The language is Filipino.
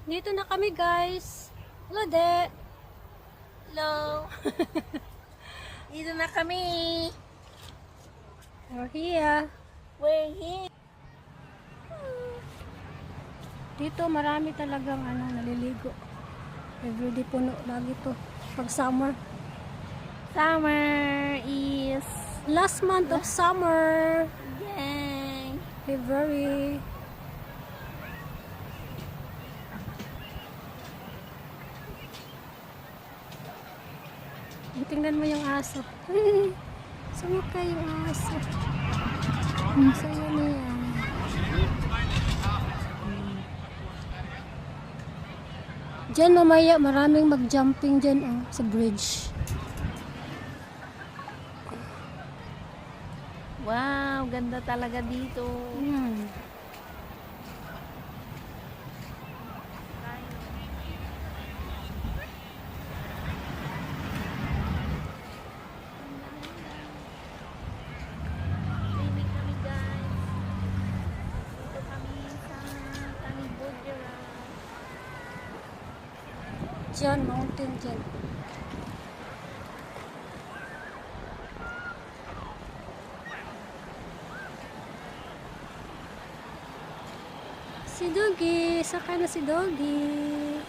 Dito na kami, guys. Hello, De. Hello. Dito na kami. We're here. We're here. Dito marami talagang naliligo. Everyday puno lagi to. Pag summer. Summer is Last month of summer. yay. February. Tingnan mo yung aso. Sumakay yung aso. Ang saya niya. Diyan mamaya maraming mag-jumping dyan sa bridge. Wow, ganda talaga dito. Yan. Swimming kami, guys. Dito kami sa Tanibudira. Diyan, mountain dyan. Si Doggy, saka na si Doggy.